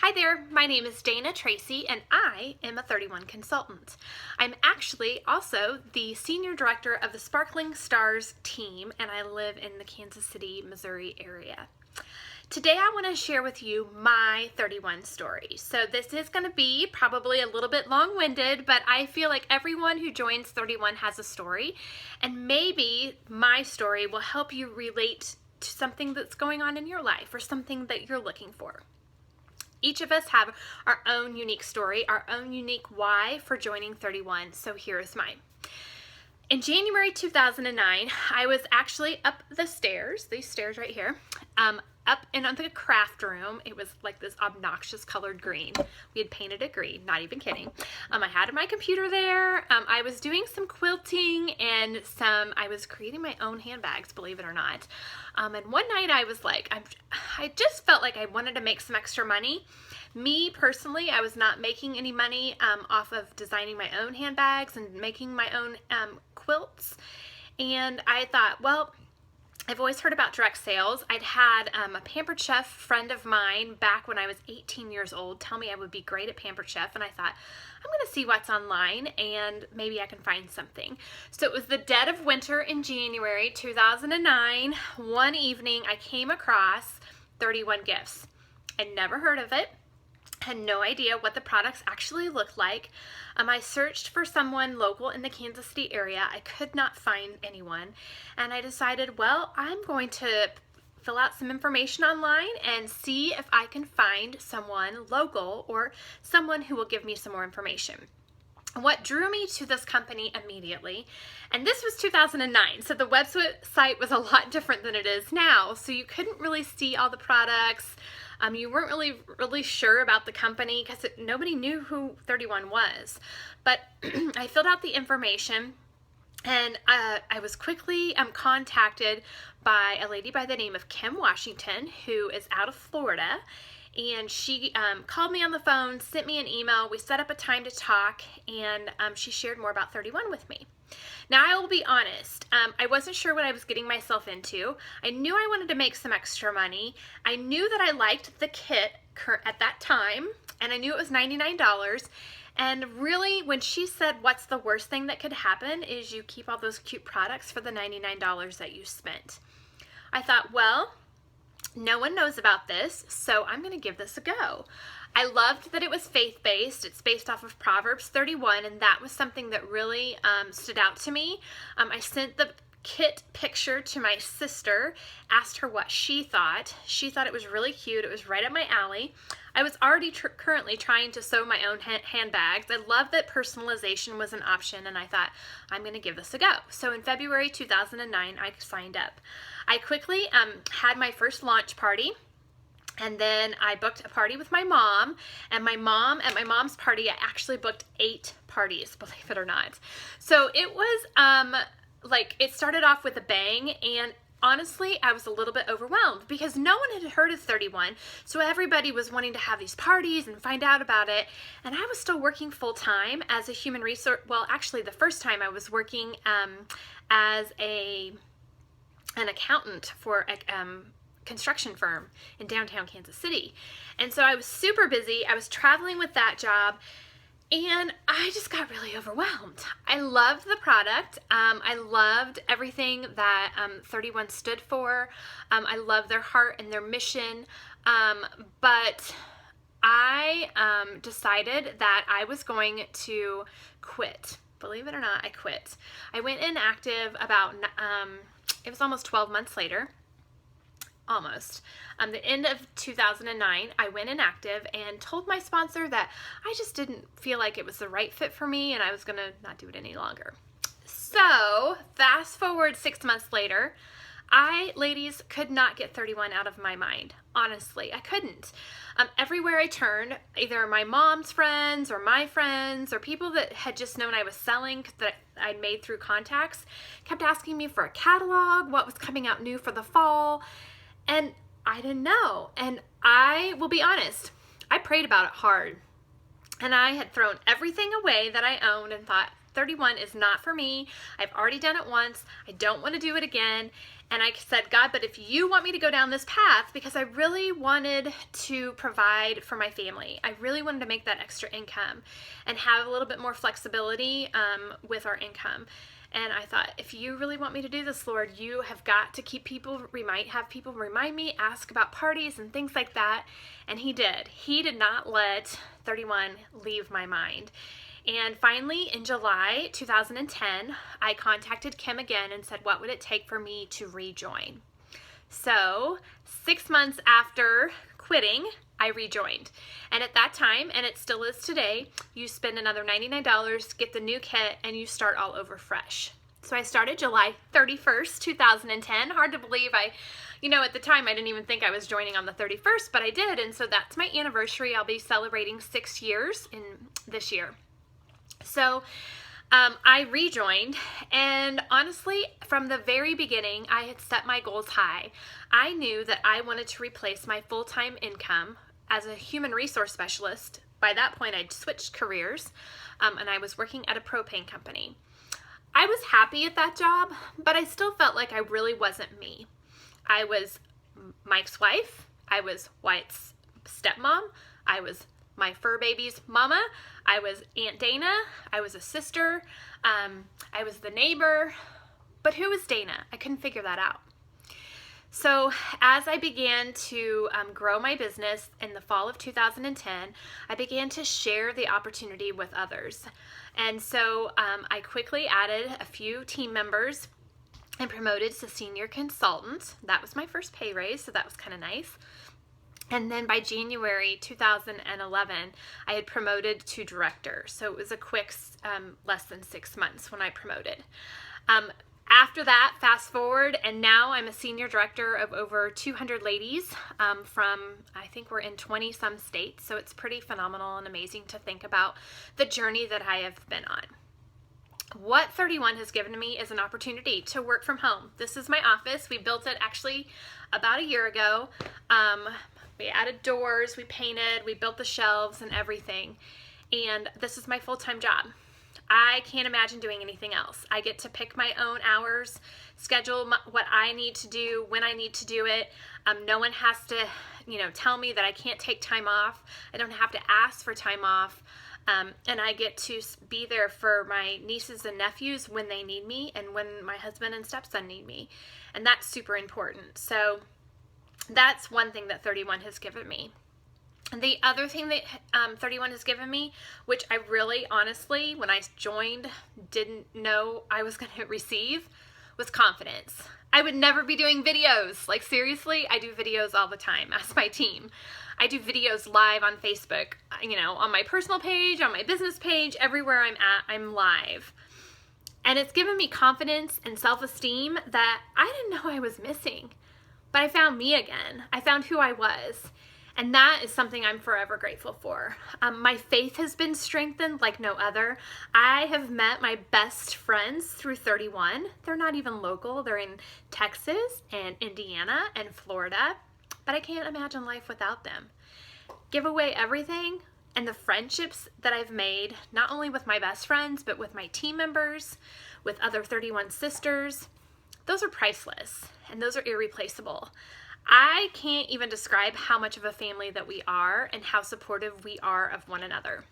Hi there, my name is Dana Tracy and I am a 31 consultant. I'm actually also the Senior Director of the Sparkling Stars team and I live in the Kansas City, Missouri area. Today I want to share with you my 31 story. So this is going to be probably a little bit long-winded, but I feel like everyone who joins 31 has a story, and maybe my story will help you relate to something that's going on in your life or something that you're looking for. Each of us have our own unique story, our own unique why for joining 31, so here's mine. In January 2009, I was actually up the stairs, these stairs right here, up in the craft room. It was like this obnoxious colored green. We had painted it green, not even kidding. I had my computer there. I was doing some quilting and I was creating my own handbags, believe it or not. And one night I was like, I just felt like I wanted to make some extra money. Me personally, I was not making any money off of designing my own handbags and making my own quilts. And I thought, well, I've always heard about direct sales. I'd had a Pampered Chef friend of mine back when I was 18 years old tell me I would be great at Pampered Chef, and I thought, I'm going to see what's online and maybe I can find something. So it was the dead of winter in January 2009. One evening I came across 31 Gifts. I'd never heard of it. Had no idea what the products actually looked like. I searched for someone local in the Kansas City area. I could not find anyone, and I decided, well, I'm going to fill out some information online and see if I can find someone local or someone who will give me some more information. What drew me to this company immediately, and this was 2009, so the website was a lot different than it is now, so you couldn't really see all the products. You weren't really sure about the company because nobody knew who 31 was. But I filled out the information, and I was quickly contacted by a lady by the name of Kim Washington, who is out of Florida. And she called me on the phone, sent me an email, we set up a time to talk, and she shared more about 31 with me. Now, I will be honest, I wasn't sure what I was getting myself into. I knew I wanted to make some extra money. I knew that I liked the kit at that time, and I knew it was $99. And really, when she said, what's the worst thing that could happen is you keep all those cute products for the $99 that you spent. I thought, well, no one knows about this, so I'm going to give this a go. I loved that it was faith-based. It's based off of Proverbs 31, and that was something that really stood out to me. I sent the kit picture to my sister, asked her what she thought. She thought it was really cute. It was right up my alley. I was already currently trying to sew my own handbags. I loved that personalization was an option, and I thought, I'm going to give this a go. So in February 2009, I signed up. I quickly had my first launch party. And then I booked a party with my mom, and at my mom's party, I actually booked 8 parties, believe it or not. So it was it started off with a bang, and honestly, I was a little bit overwhelmed because no one had heard of 31, so everybody was wanting to have these parties and find out about it, and I was still working full-time as a human resource. Well, actually, the first time I was working as an accountant for a construction firm in downtown Kansas City. And so I was super busy. I was traveling with that job, and I just got really overwhelmed. I loved the product. I loved everything that 31 stood for. I loved their heart and their mission. But I decided that I was going to quit. Believe it or not, I quit. I went inactive about, it was almost 12 months later. Almost. The end of 2009, I went inactive and told my sponsor that I just didn't feel like it was the right fit for me and I was going to not do it any longer. So, fast forward 6 months later, ladies, could not get 31 out of my mind. Honestly, I couldn't. Everywhere I turned, either my mom's friends or my friends or people that had just known I was selling that I'd made through contacts kept asking me for a catalog, what was coming out new for the fall. And I didn't know. And I will be honest, I prayed about it hard. And I had thrown everything away that I owned and thought, 31 is not for me. I've already done it once. I don't want to do it again. And I said, God, but if you want me to go down this path, because I really wanted to provide for my family, I really wanted to make that extra income and have a little bit more flexibility with our income. And I thought, if you really want me to do this, Lord, you have got to have people remind me, ask about parties and things like that. And he did. He did not let 31 leave my mind. And finally, in July 2010, I contacted Kim again and said, what would it take for me to rejoin? So 6 months after quitting, I rejoined. And at that time, and it still is today, you spend another $99, get the new kit, and you start all over fresh. So I started July 31st, 2010. Hard to believe at the time I didn't even think I was joining on the 31st, but I did. And so that's my anniversary. I'll be celebrating 6 years in this year. So I rejoined, and honestly, from the very beginning, I had set my goals high. I knew that I wanted to replace my full-time income as a human resource specialist. By that point, I'd switched careers, and I was working at a propane company. I was happy at that job, but I still felt like I really wasn't me. I was Mike's wife. I was Wyatt's stepmom. I was my fur baby's mama. I was Aunt Dana. I was a sister. I was the neighbor. But who was Dana? I couldn't figure that out. So as I began to grow my business in the fall of 2010, I began to share the opportunity with others. And so I quickly added a few team members and promoted to senior consultant. That was my first pay raise, so that was kind of nice. And then by January 2011, I had promoted to director. So it was a quick less than 6 months when I promoted. After that, fast forward, and now I'm a senior director of over 200 ladies from, I think we're in 20 some states. So it's pretty phenomenal and amazing to think about the journey that I have been on. What 31 has given me is an opportunity to work from home. This is my office. We built it actually about a year ago. We added doors, we painted, we built the shelves and everything. And this is my full-time job. I can't imagine doing anything else. I get to pick my own hours, schedule what I need to do, when I need to do it. No one has to, tell me that I can't take time off. I don't have to ask for time off. And I get to be there for my nieces and nephews when they need me and when my husband and stepson need me. And that's super important. So that's one thing that 31 has given me. And the other thing that 31 has given me, which I really honestly, when I joined, didn't know I was going to receive, was confidence. I would never be doing videos. Like seriously, I do videos all the time. Ask my team. I do videos live on Facebook, on my personal page, on my business page, everywhere I'm at, I'm live. And it's given me confidence and self-esteem that I didn't know I was missing. But I found me again. I found who I was. And that is something I'm forever grateful for. My faith has been strengthened like no other. I have met my best friends through 31. They're not even local. They're in Texas and Indiana and Florida. But I can't imagine life without them. Give away everything, and the friendships that I've made, not only with my best friends, but with my team members, with other 31 sisters, those are priceless and those are irreplaceable. I can't even describe how much of a family that we are and how supportive we are of one another.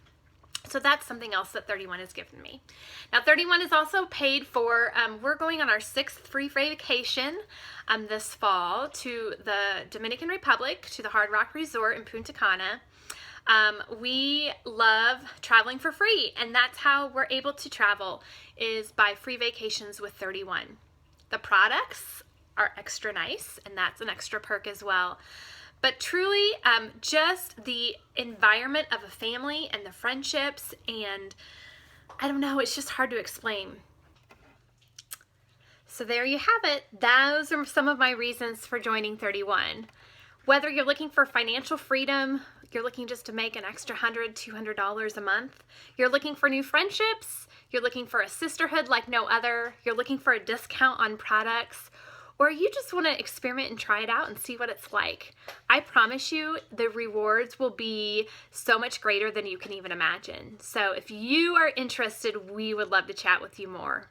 So that's something else that 31 has given me. Now 31 is also paid for, we're going on our 6th free vacation this fall to the Dominican Republic, to the Hard Rock Resort in Punta Cana. We love traveling for free, and that's how we're able to travel, is by free vacations with 31. The products are extra nice, and that's an extra perk as well. But truly, just the environment of a family and the friendships, and I don't know, it's just hard to explain. So there you have it. Those are some of my reasons for joining 31. Whether you're looking for financial freedom, you're looking just to make an extra $100, $200 a month, you're looking for new friendships, you're looking for a sisterhood like no other, you're looking for a discount on products, or you just want to experiment and try it out and see what it's like, I promise you the rewards will be so much greater than you can even imagine. So if you are interested, we would love to chat with you more.